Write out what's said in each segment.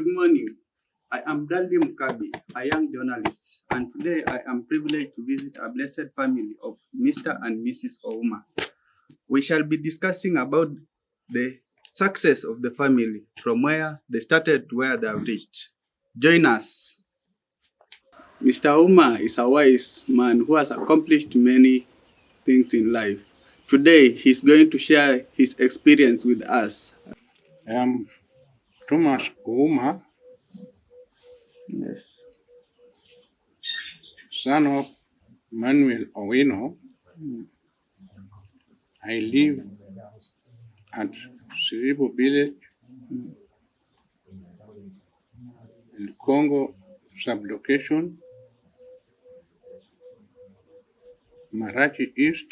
Good morning. I am Dali Mukabi, a young journalist, and today I am privileged to visit a blessed family of Mr. and Mrs. Ouma. We shall be discussing about the success of the family from where they started to where they have reached. Join us. Mr. Ouma is a wise man who has accomplished many things in life. Today, he's going to share his experience with us. I am Thomas Ouma, Yes. son of Manuel Owino. I live at Siribo village in Congo sublocation, Marachi East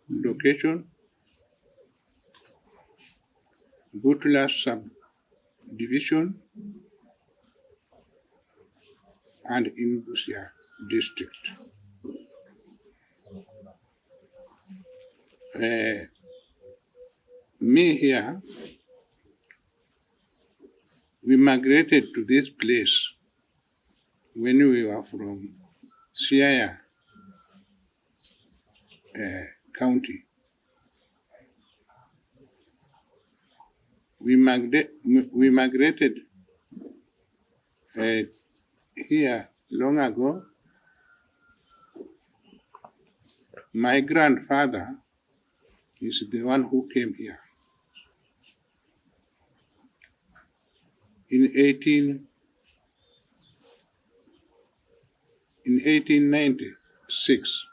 location, Butula subdivision, and in Busia district. Me here, we migrated to this place when we were from Siaya county. We migrated here long ago. My grandfather is the one who came here in 1896,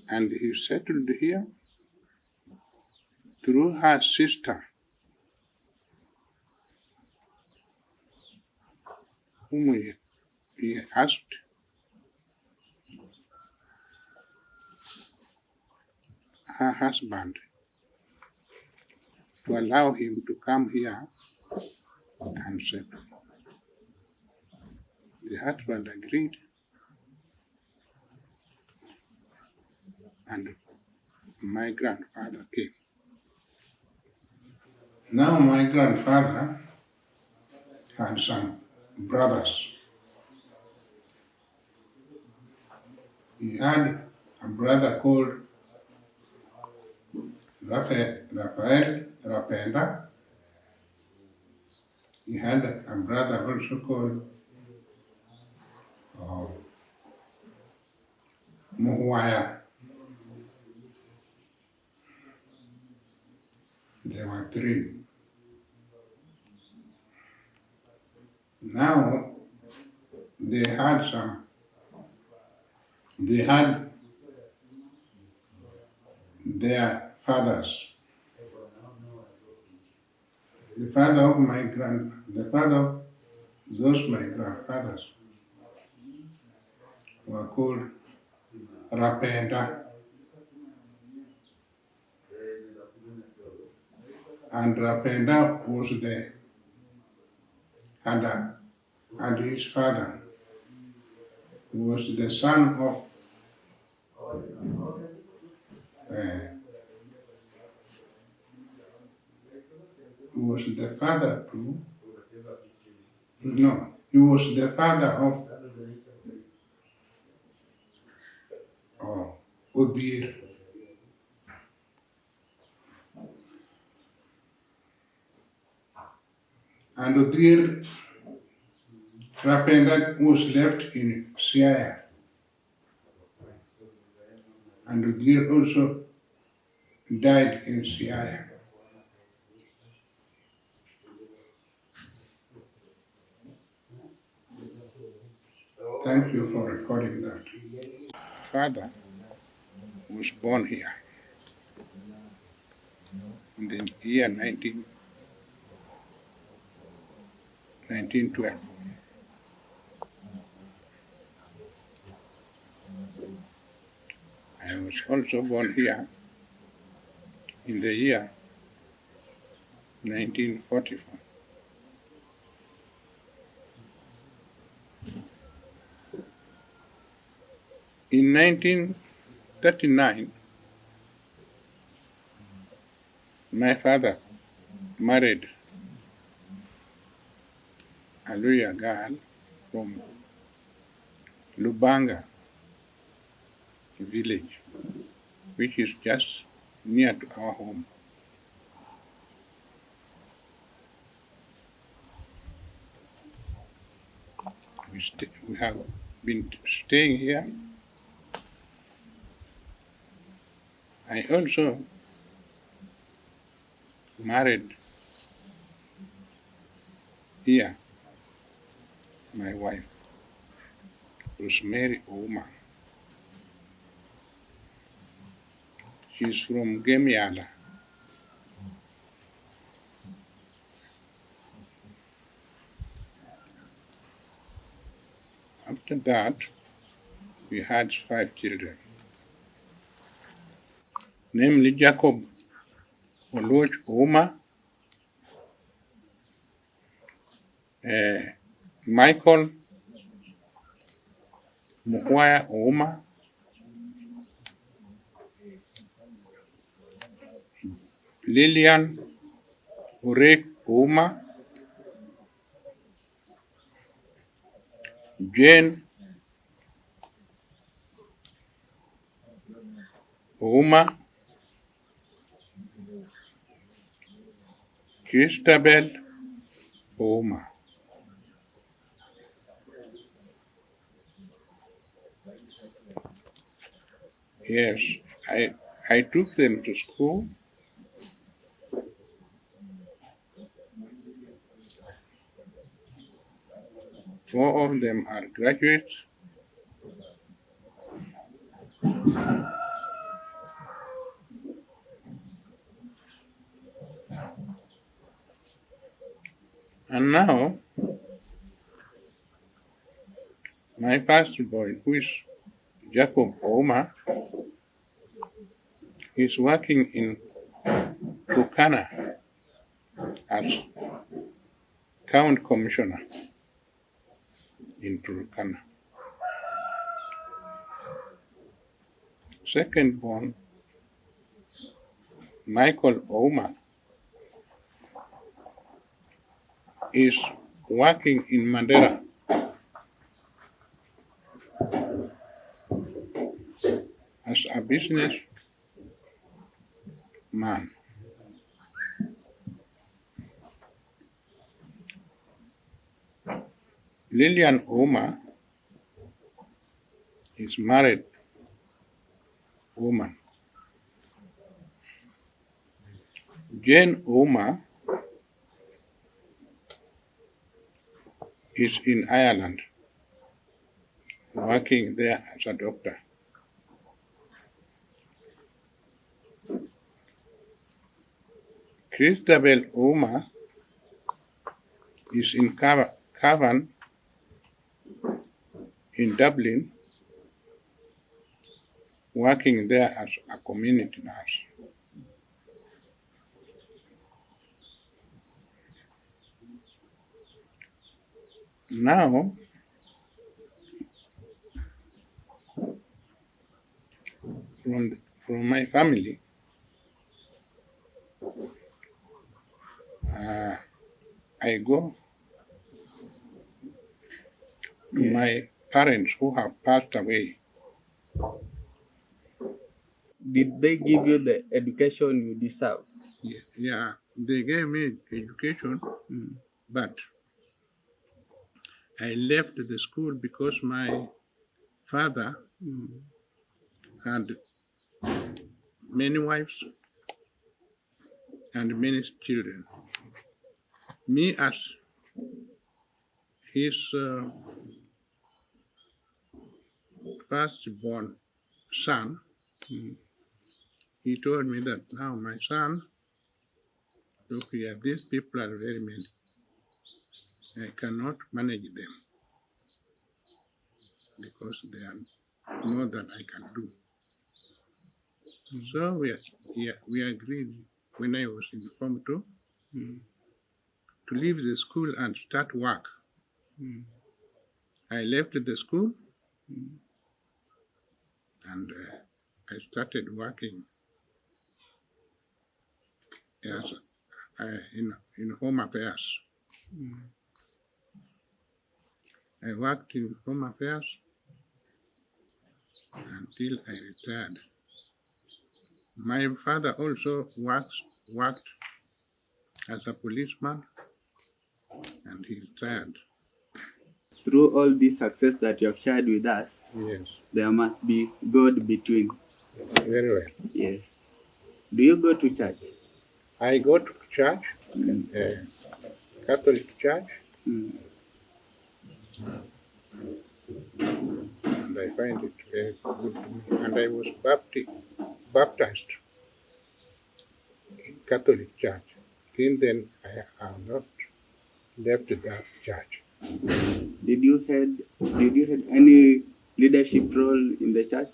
and he settled here through her sister, whom he asked her husband to allow him to come here and settle. The husband agreed, and my grandfather came. Now my grandfather had some brothers. He had a brother called Rafael Rapenda. He had a brother also called Muhuaya. There were three. Now they had their fathers. The father of my those my grandfathers were called Rapenda. And Rapenda was the and his father was the son of was the father to no, he was the father of Odir. And Odir Rapenda was left in Siaya. And Odir also died in Siaya. Thank you for recording that. Father was born here in the year 1912. I was also born here in the year 1944. In 1939, my father married a Luya girl from Lubanga village, which is just near to our home. We have been staying here. I also married here my wife, Rosemary Ouma. She's from Gemiala. After that, we had 5 children, namely Jacob Oluoch Ouma, Michael Mukwaya Ouma, Lillian Urek Ouma, Jane Ouma, Christabel Ouma. Yes, I took them to school. Four of them are graduates. And now, my first boy, who is Jacob Ouma, is working in Turkana as County Commissioner in Turkana. Second born, Michael Ouma, is working in Mandera as a business man. Lillian Ouma is married woman. Jane Ouma is in Ireland, working there as a doctor. Christabel Ouma is in Cavan in Dublin, working there as a community nurse. Now, from my family, I go to my parents who have passed away. Did they give you the education you deserve? Yeah, they gave me education, but I left the school because my father had many wives and many children. Me, as his firstborn son, he told me that now, my son, look here, these people are very many. I cannot manage them because they are more than I can do. So we agreed when I was in Form 2 to leave the school and start work. I left the school and I started working as in Home Affairs. I worked in Home Affairs until I retired. My father also worked as a policeman, and he retired. Through all this success that you have shared with us, Yes, there must be God between. very well. Yes. Do you go to church? I go to church, Catholic church, Mm. and I find it very good to me. And I was baptized in Catholic church. Till then, I have not left that church. Did you had any leadership role in the church?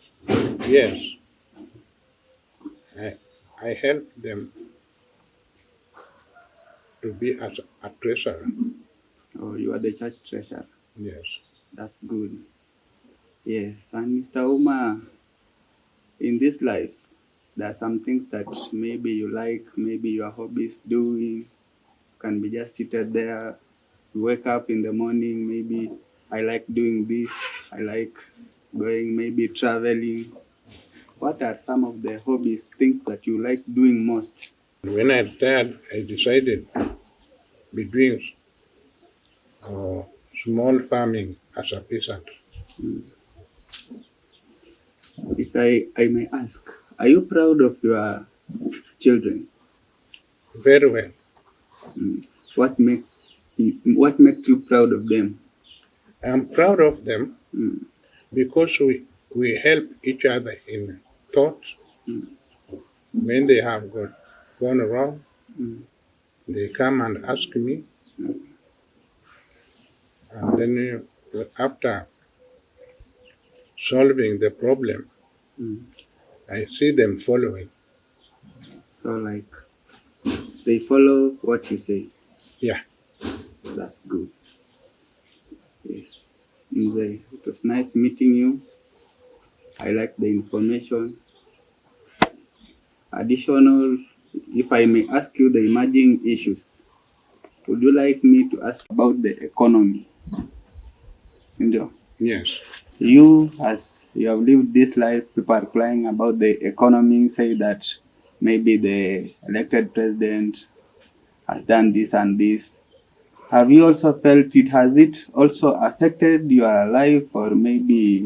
Yes, I helped them to be as a treasurer. Or you are the church treasurer? Yes. That's good. Yes. And Mr. Ouma, in this life, there are some things that maybe you like, maybe your hobbies doing, can be just seated there. You wake up in the morning, maybe I like doing this, I like going, maybe traveling. What are some of the hobbies, things that you like doing most? When I retired, I decided to be doing uh, small farming as a peasant. If I may ask, are you proud of your children? Very well. What makes you proud of them? I'm proud of them Mm, because we help each other in thoughts. When they have gone wrong, mm, they come and ask me, and then after solving the problem, mm. I see them following. So like they follow what you say. Yeah, That's good. Yes. Mzee, it was nice meeting you. I like the information. Additional, if I may ask you the emerging issues, would you like me to ask about the economy? Sindio? yes. You, as you have lived this life, people are crying about the economy, say that maybe the elected president has done this and this. Have you also felt it? Has it also affected your life, or maybe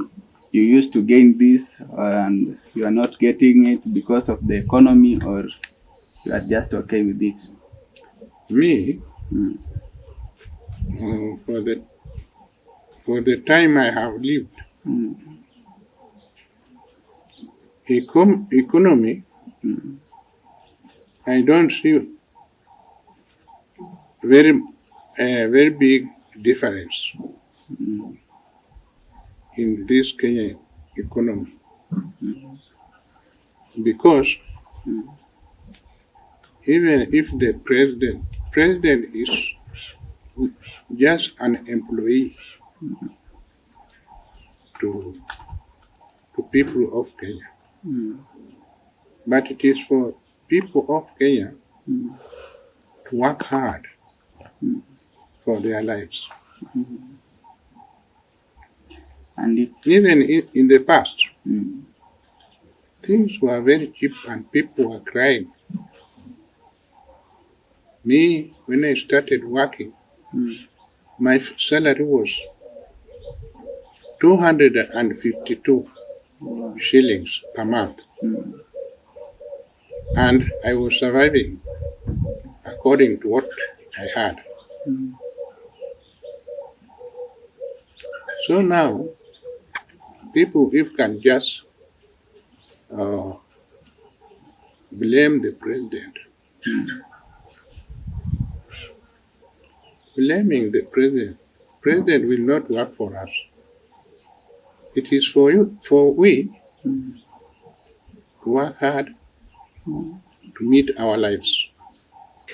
you used to gain this and you are not getting it because of the economy, or you are just okay with it? Me, Mm, for the time I have lived, mm, economy, mm, I don't see very big difference mm, in this Kenyan economy because mm, even if the president is just an employee to people of Kenya, mm, but it is for people of Kenya mm, to work hard mm. for their lives. And if Even in the past, mm, things were very cheap and people were crying. Me, when I started working, mm, my salary was 252 wow, shillings per month, mm, and I was surviving according to what I had. mm, So now, people if can just uh, blame the president. Blaming the president will not work for us. It is for we mm, to work hard to meet our lives.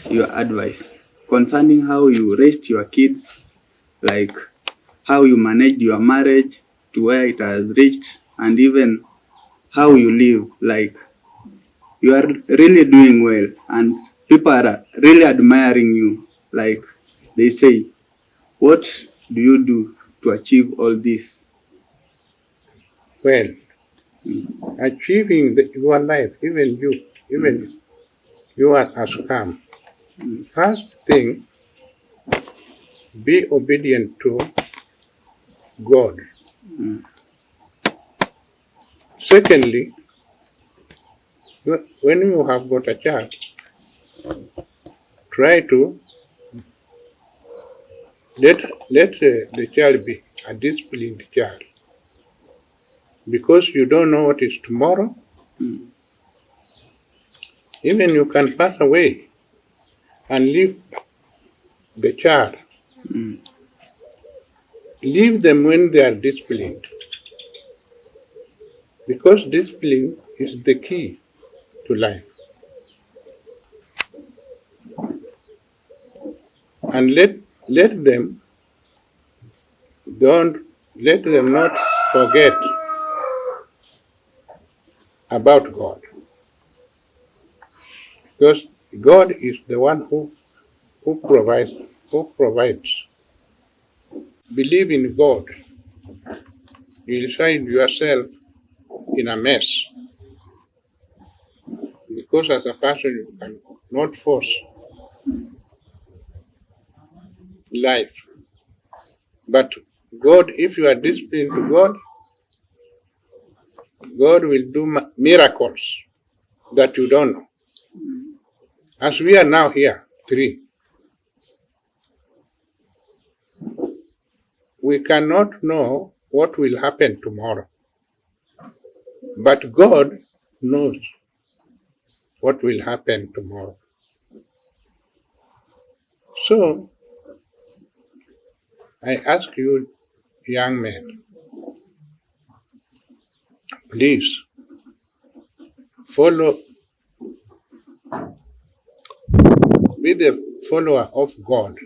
your advice concerning how you raised your kids, like how you managed your marriage to where it has reached, and even how you live, like you are really doing well, and people are really admiring you. Like they say, what do you do to achieve all this? Well, achieving your life, even you are as calm. First thing, be obedient to God. Secondly, when you have got a child, try to let the child be a disciplined child, because you don't know what is tomorrow. Even you can pass away and leave the child. Leave them when they are disciplined, because discipline is the key to life. And let them don't let them not forget about God, because God is the one who provides who provides. Believe in God. You will find yourself in a mess, because as a person you cannot force life. But God, if you are disciplined to God, God will do miracles that you don't know. As we are now here, three, we cannot know what will happen tomorrow. But God knows what will happen tomorrow. So I ask you, young men, please follow, be the follower of God.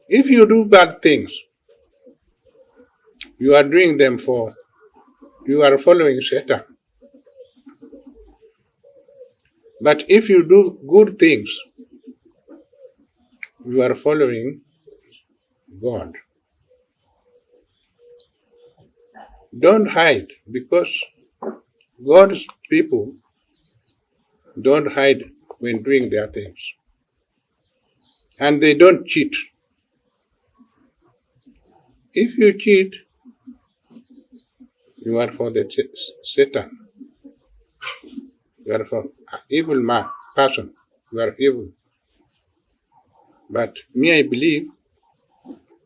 If you do bad things, you are doing them you are following Satan. But if you do good things, you are following God. Don't hide, because God's people don't hide when doing their things. And they don't cheat. If you cheat, you are for the Satan. You are for an evil person. You are evil. But me, I believe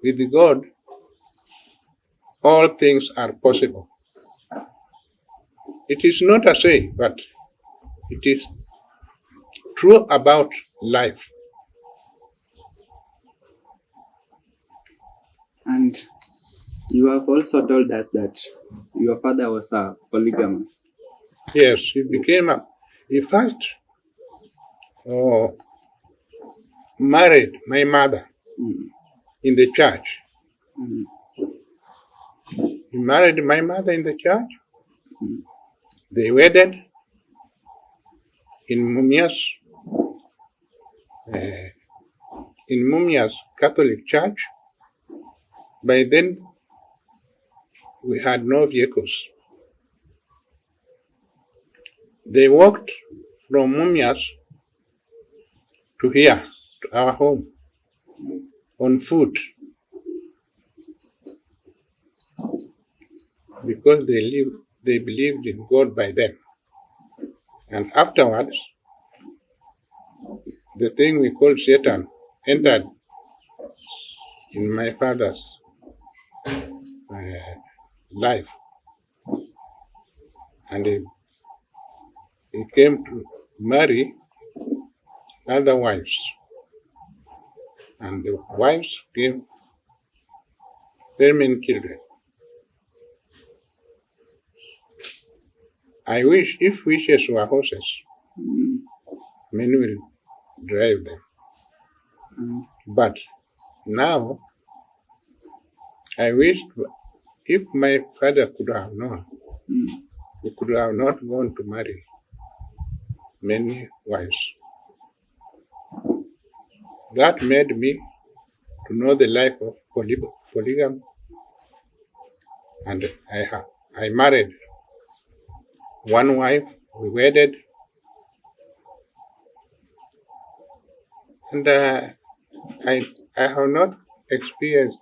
with God, all things are possible. It is not a say, but it is true about life. And you have also told us that your father was a polygamist. Yes, he first married my mother in the church. He married my mother in the church. They wedded in Mumias Catholic Church. By then, we had no vehicles. They walked from Mumias to here, to our home, on foot, because they believed in God by then. And afterwards, the thing we call Satan entered in my father's life. And he came to marry other wives. And the wives gave very many children. I wish if wishes were horses, men will drive them. But now, I wish if my father could have known, he could have not gone to marry many wives. That made me to know the life of polygamy, and I married one wife. We wedded, and I have not experienced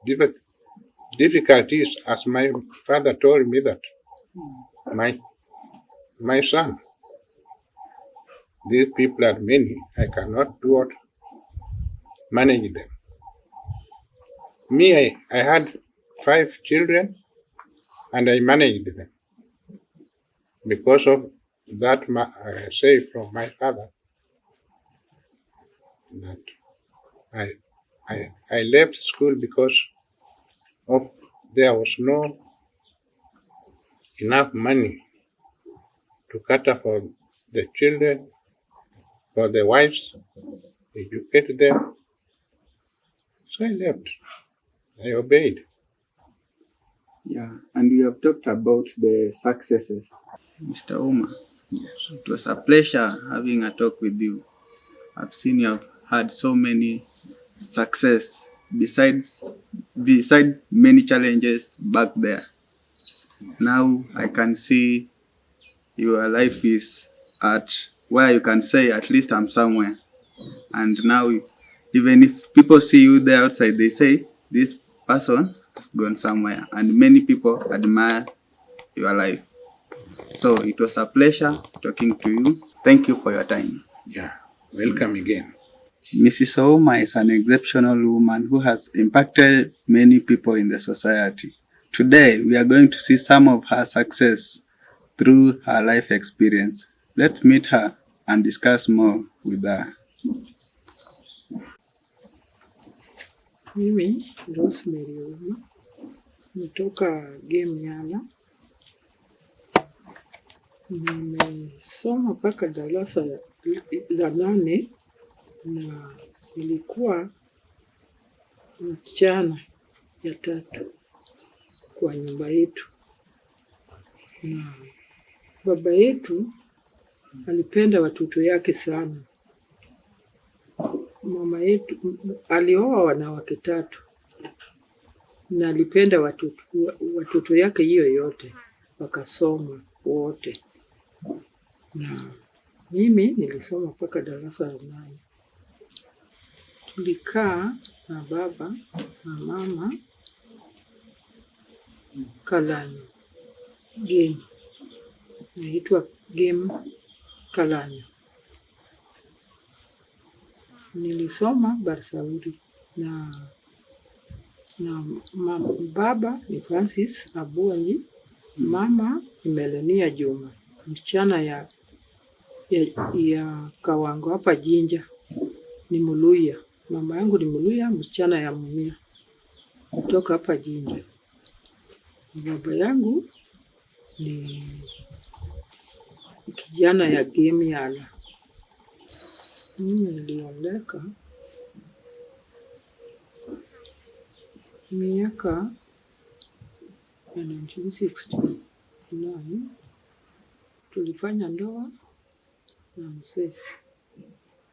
difficulties, as my father told me that my son, these people are many. I cannot do what manage them. Me, I had 5 children, and I managed them because of that. I say from my father that I I left school because of there was no enough money to cater for the children, for the wives, educate them. So I left. I obeyed. Yeah, and you have talked about the successes, Mr. Ouma. It was a pleasure having a talk with you. I've seen you have had so many success beside many challenges back there. Now I can see your life is at where you can say at least I'm somewhere. And now even if people see you there outside, they say this person has gone somewhere, and many people admire your life. So it was a pleasure talking to you. Thank you for your time. Yeah. Welcome again. Mrs. Ouma is an exceptional woman who has impacted many people in the society. Today, we are going to see some of her success through her life experience. Let's meet her and discuss more with her. Mimi Rosemary Ouma nitoka game Yala. Nimesoma mpaka darasa la 8 na nilikuwa msichana ya 3 kwa nyumba yetu, na baba yetu alipenda watoto yake sana. Mama yetu alioa wanawake 3 na alipenda watoto yake hiyo yote, wakasoma wote, na mimi nilisoma mpaka darasa la 8. Tulikaa na baba na mama Kalanyo game, naitwa game Kalanyo. Nilisoma Barsauri na baba ni Francis Abuanyi, mama ni Melania Juma, msichana ya Kawango hapa Jinja, ni Muluya. Mama yangu ni Muluya, msichana ya Mumia kutoka hapa Jinja. Baba yangu ni kijana ya game Yala. Mimi nilioleka miaka ya 1969. Tulifanya ndoa na mzee,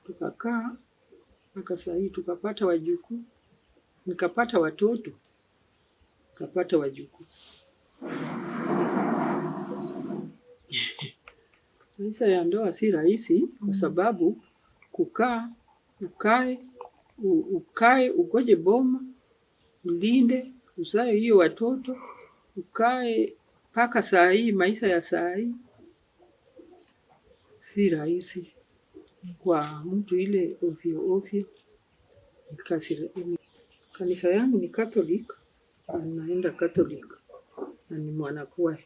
tukakaa mpaka saa hii, tukapata wajukuu, nikapata watoto, nikapata wajukuu. Maisha ya ndoa si rahisi, kwa sababu ukae ugoje boma, ulinde, uzae hiyo watoto, ukae mpaka saa hii. Maisha ya saa hii si rahisi kwa mtu ile ovyo. Kanisa yangu ni Catholic, naenda Catholic na ni mwanakwaya.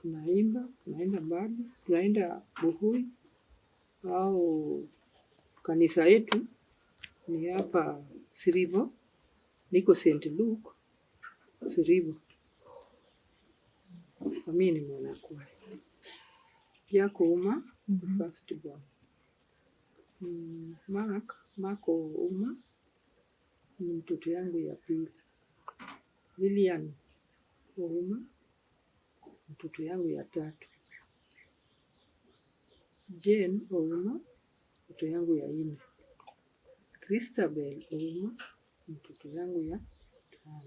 Tunaimba, tunaenda mbali, tunaenda Buhui, au kanisa yetu ni hapa Siribo, niko St. Luke Siribo. Mimi ni mwanakwaya. Yako Ouma, first born. Mako Ouma ni mtoto yangu ya pili. Lilian Ouma mtoto yangu ya 3. Jane Ouma, mtoto yangu ya 4. Christabel Ouma, mtoto yangu ya 5.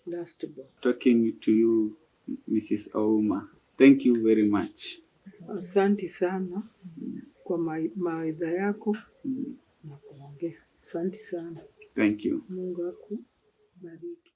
Last born. Talking to you, Mrs. Ouma. Thank you very much. Asante sana kwa mawaidha yako na kuongea. Asante sana. Thank you. Mungu akubariki.